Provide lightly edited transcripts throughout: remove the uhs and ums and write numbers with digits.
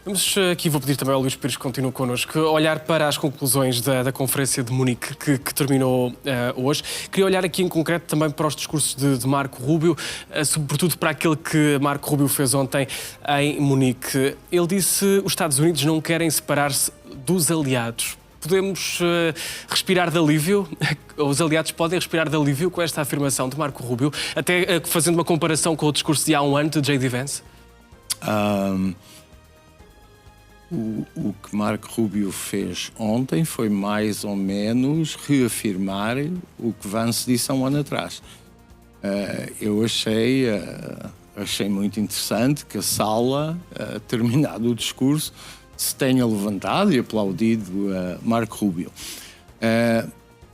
Vamos aqui, vou pedir também ao Luís Pires que continue connosco, olhar para as conclusões da Conferência de Munique que terminou hoje. Queria olhar aqui em concreto também para os discursos de Marco Rubio, sobretudo para aquele que Marco Rubio fez ontem em Munique. Ele disse que os Estados Unidos não querem separar-se dos aliados. Podemos respirar de alívio? Os aliados podem respirar de alívio com esta afirmação de Marco Rubio, até fazendo uma comparação com o discurso de há um ano de J.D. Vance? O que Marco Rubio fez ontem foi mais ou menos reafirmar o que Vance disse há um ano atrás. Eu achei muito interessante que a sala, terminado o discurso, se tenha levantado e aplaudido Marco Rubio.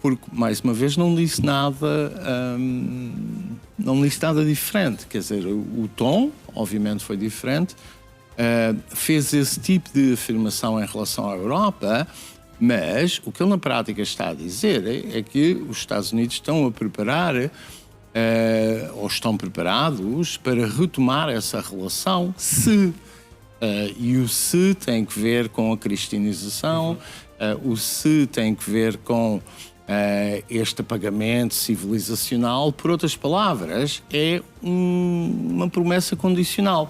Porque, mais uma vez, não disse nada diferente. Quer dizer, o tom, obviamente, foi diferente. Fez esse tipo de afirmação em relação à Europa, mas o que ele na prática está a dizer é que os Estados Unidos estão a preparar, ou estão preparados para retomar essa relação se. E o se tem que ver com a cristinização, o se tem que ver com este apagamento civilizacional. Por outras palavras, é uma promessa condicional.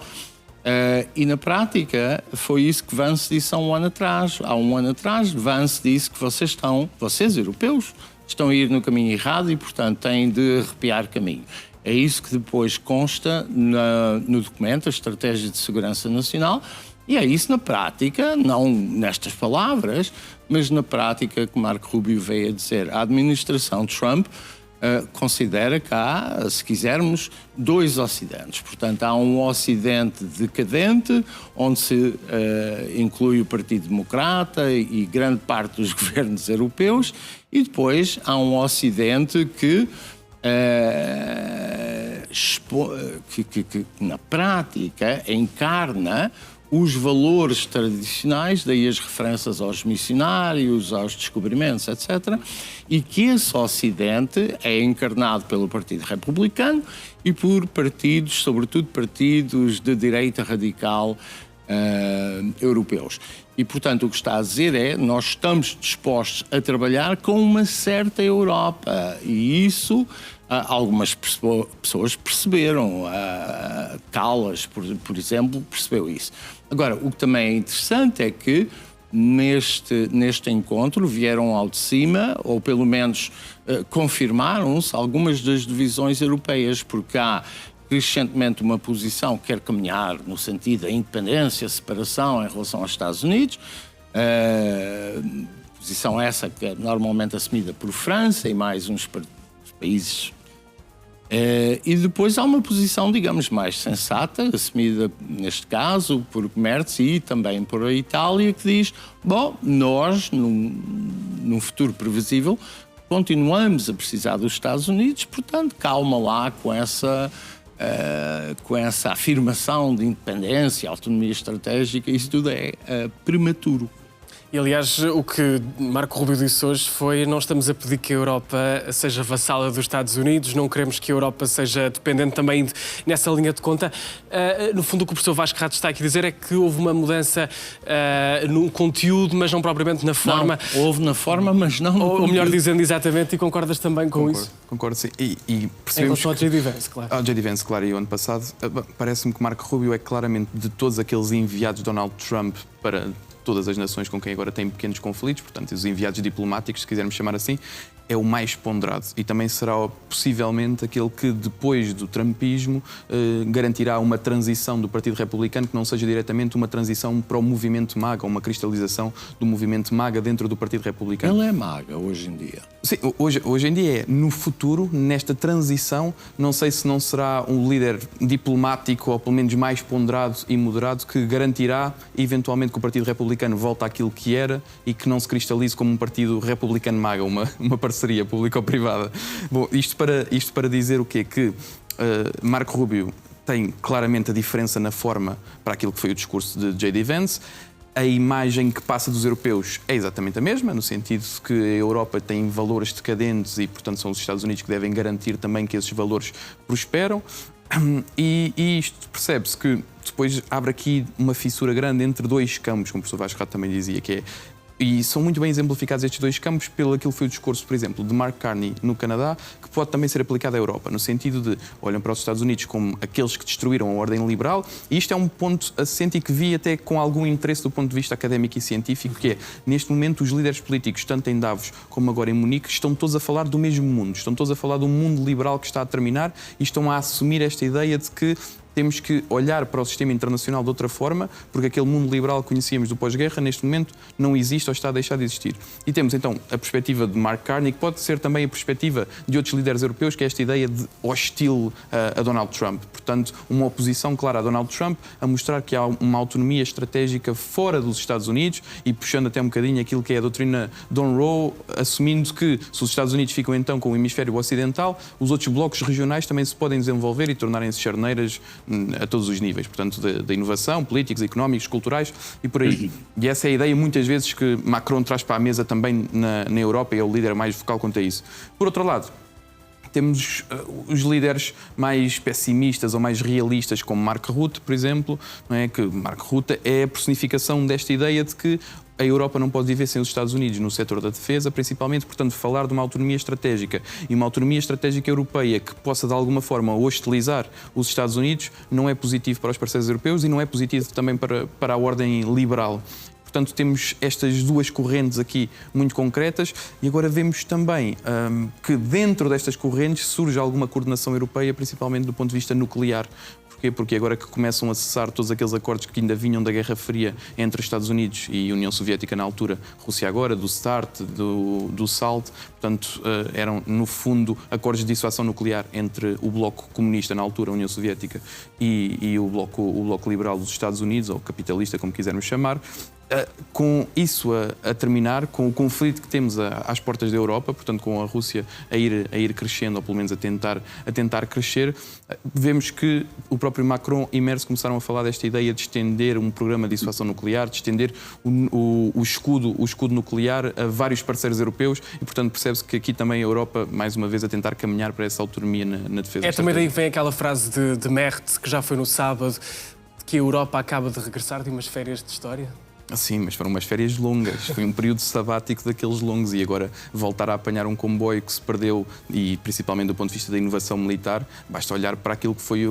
E na prática foi isso que Vance disse há um ano atrás. Há um ano atrás, Vance disse que vocês europeus, estão a ir no caminho errado e, portanto, têm de arrepiar caminho. É isso que depois consta no documento, a Estratégia de Segurança Nacional, e é isso na prática, não nestas palavras, mas na prática que Marco Rubio veio a dizer. A administração Trump considera que há, se quisermos, dois ocidentes. Portanto, há um ocidente decadente, onde se inclui o Partido Democrata e grande parte dos governos europeus, e depois há um ocidente que na prática encarna os valores tradicionais, daí as referências aos missionários, aos descobrimentos, etc. E que esse Ocidente é encarnado pelo Partido Republicano e por partidos, sobretudo partidos de direita radical europeus. E, portanto, o que está a dizer é nós estamos dispostos a trabalhar com uma certa Europa. E isso algumas pessoas perceberam. Callas, por exemplo, percebeu isso. Agora, o que também é interessante é que neste encontro vieram ao de cima, ou pelo menos confirmaram-se algumas das divisões europeias, porque há crescentemente uma posição que quer caminhar no sentido da independência, separação em relação aos Estados Unidos, posição essa que é normalmente assumida por França e mais uns países. E depois há uma posição, digamos, mais sensata, assumida neste caso por Merz e também por a Itália, que diz, bom, nós, num futuro previsível, continuamos a precisar dos Estados Unidos, portanto, calma lá com essa afirmação de independência, autonomia estratégica, isso tudo é prematuro. E, aliás, o que Marco Rubio disse hoje foi não estamos a pedir que a Europa seja vassala dos Estados Unidos, não queremos que a Europa seja dependente também nessa linha de conta. No fundo, o que o professor Vasco Rato está aqui a dizer é que houve uma mudança no conteúdo, mas não propriamente na forma. Não, houve na forma, mas não no conteúdo. Ou melhor dizendo, exatamente, e concordas também com isso? Concordo, sim. E em relação ao J.D. Vance, claro. Ao J.D. Vance, claro, e o ano passado, parece-me que Marco Rubio é claramente de todos aqueles enviados de Donald Trump para todas as nações com quem agora tem pequenos conflitos, portanto, os enviados diplomáticos, se quisermos chamar assim, é o mais ponderado e também será possivelmente aquele que, depois do trumpismo, garantirá uma transição do Partido Republicano que não seja diretamente uma transição para o movimento MAGA, uma cristalização do movimento MAGA dentro do Partido Republicano. Ele é MAGA hoje em dia. Sim, hoje em dia é. No futuro, nesta transição, não sei se não será um líder diplomático ou pelo menos mais ponderado e moderado que garantirá, eventualmente, que o Partido Republicano volte àquilo que era e que não se cristalize como um Partido Republicano MAGA, uma parceria público-privada. Bom, isto para dizer o quê? Que Marco Rubio tem claramente a diferença na forma para aquilo que foi o discurso de J.D. Vance. A imagem que passa dos europeus é exatamente a mesma, no sentido de que a Europa tem valores decadentes e, portanto, são os Estados Unidos que devem garantir também que esses valores prosperam. E isto percebe-se que depois abre aqui uma fissura grande entre dois campos, como o professor Vasco Rato também dizia, que é. E são muito bem exemplificados estes dois campos pelo aquilo que foi o discurso, por exemplo, de Mark Carney no Canadá, que pode também ser aplicado à Europa, no sentido de olham para os Estados Unidos como aqueles que destruíram a ordem liberal, e isto é um ponto assente e que vi até com algum interesse do ponto de vista académico e científico, que é, neste momento, os líderes políticos, tanto em Davos como agora em Munique, estão todos a falar do mesmo mundo, estão todos a falar do mundo liberal que está a terminar e estão a assumir esta ideia de que temos que olhar para o sistema internacional de outra forma, porque aquele mundo liberal que conhecíamos do pós-guerra, neste momento, não existe ou está a deixar de existir. E temos, então, a perspectiva de Mark Carney, que pode ser também a perspectiva de outros líderes europeus, que é esta ideia de hostil a Donald Trump. Portanto, uma oposição clara a Donald Trump, a mostrar que há uma autonomia estratégica fora dos Estados Unidos e puxando até um bocadinho aquilo que é a doutrina Monroe, assumindo que, se os Estados Unidos ficam, então, com o hemisfério ocidental, os outros blocos regionais também se podem desenvolver e tornarem-se charneiras a todos os níveis, portanto, da inovação, políticos, económicos, culturais e por aí. E essa é a ideia, muitas vezes, que Macron traz para a mesa também na Europa e é o líder mais vocal quanto a isso. Por outro lado, temos os líderes mais pessimistas ou mais realistas, como Mark Rutte, por exemplo, não é? Que Mark Rutte é a personificação desta ideia de que a Europa não pode viver sem os Estados Unidos no setor da defesa, principalmente, portanto, falar de uma autonomia estratégica e uma autonomia estratégica europeia que possa, de alguma forma, hostilizar os Estados Unidos, não é positivo para os parceiros europeus e não é positivo também para a ordem liberal. Portanto, temos estas duas correntes aqui muito concretas e agora vemos também que dentro destas correntes surge alguma coordenação europeia, principalmente do ponto de vista nuclear. Porquê? Porque agora que começam a cessar todos aqueles acordos que ainda vinham da Guerra Fria entre Estados Unidos e União Soviética na altura, Rússia agora, do START, do SALT, portanto, eram, no fundo, acordos de dissuasão nuclear entre o bloco comunista na altura, a União Soviética, e o bloco liberal dos Estados Unidos, ou capitalista, como quisermos chamar. Com isso a terminar, com o conflito que temos às portas da Europa, portanto com a Rússia a ir crescendo, ou pelo menos a tentar crescer, vemos que o próprio Macron e Merz começaram a falar desta ideia de estender um programa de dissuasão nuclear, de estender o escudo nuclear a vários parceiros europeus e, portanto, percebe-se que aqui também a Europa, mais uma vez, a tentar caminhar para essa autonomia na defesa. É também daí que vem aquela frase de Merz, que já foi no sábado, de que a Europa acaba de regressar de umas férias de história? Sim, mas foram umas férias longas. Foi um período sabático daqueles longos e agora voltar a apanhar um comboio que se perdeu e principalmente do ponto de vista da inovação militar, basta olhar para aquilo que foi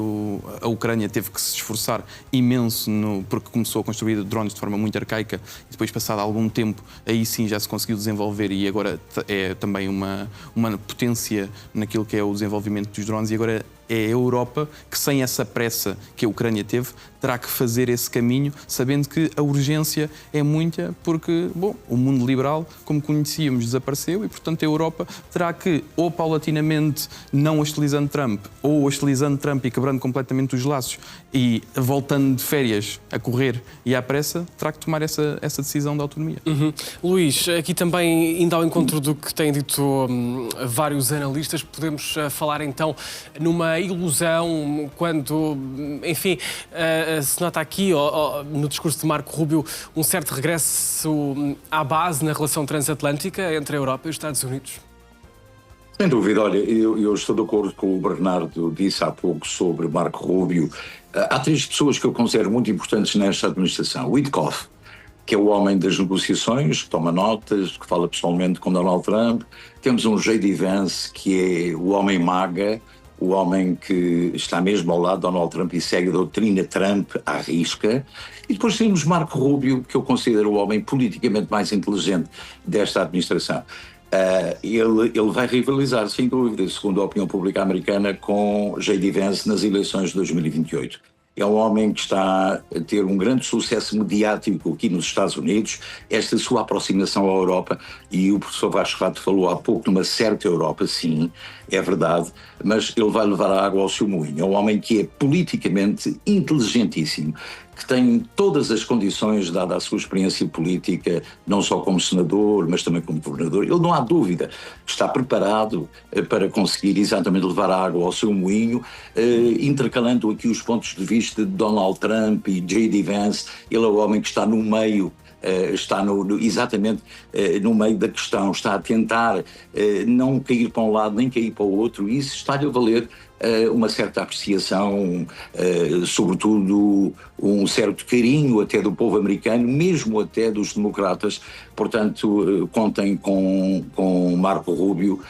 a Ucrânia. Teve que se esforçar imenso porque começou a construir drones de forma muito arcaica e depois, passado algum tempo, aí sim já se conseguiu desenvolver e agora é também uma potência naquilo que é o desenvolvimento dos drones e agora é a Europa que, sem essa pressa que a Ucrânia teve, terá que fazer esse caminho, sabendo que a urgência é muita, porque, bom, o mundo liberal, como conhecíamos, desapareceu e, portanto, a Europa terá que, ou paulatinamente, não hostilizando Trump, ou hostilizando Trump e quebrando completamente os laços e voltando de férias a correr e à pressa, terá que tomar essa decisão de autonomia. Luís, aqui também, indo ao encontro do que têm dito vários analistas, podemos falar então numa ilusão quando, enfim, se nota aqui no discurso de Marco Rubio um certo regresso à base na relação transatlântica entre a Europa e os Estados Unidos? Sem dúvida, olha, eu estou de acordo com o Bernardo disse há pouco sobre Marco Rubio. Há três pessoas que eu considero muito importantes nesta administração. Witkoff, que é o homem das negociações, que toma notas, que fala pessoalmente com Donald Trump. Temos um J.D. Vance, que é o homem maga, o homem que está mesmo ao lado de Donald Trump e segue a doutrina Trump à risca. E depois temos Marco Rubio, que eu considero o homem politicamente mais inteligente desta administração. Ele vai rivalizar, sem dúvida, segundo a opinião pública americana, com J.D. Vance nas eleições de 2028. É um homem que está a ter um grande sucesso mediático aqui nos Estados Unidos, esta sua aproximação à Europa, e o professor Vasco Rato falou há pouco numa certa Europa, sim, é verdade, mas ele vai levar a água ao seu moinho. É um homem que é politicamente inteligentíssimo, que tem todas as condições, dada a sua experiência política, não só como senador, mas também como governador. Ele, não há dúvida, está preparado para conseguir exatamente levar a água ao seu moinho, intercalando aqui os pontos de vista de Donald Trump e J.D. Vance. Ele é o homem que está no meio, está exatamente no meio da questão, está a tentar não cair para um lado nem cair para o outro, e isso está-lhe a valer uma certa apreciação, sobretudo um certo carinho até do povo americano, mesmo até dos democratas. Portanto, contem com Marco Rubio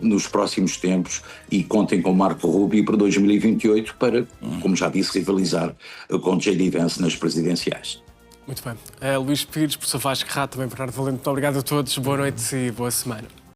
nos próximos tempos e contem com Marco Rubio para 2028 para, como já disse, rivalizar com J.D. Vance nas presidenciais. Muito bem. Luís Pires, professor Vasco Rato, também Bernardo Valente, muito obrigado a todos. Boa noite e boa semana.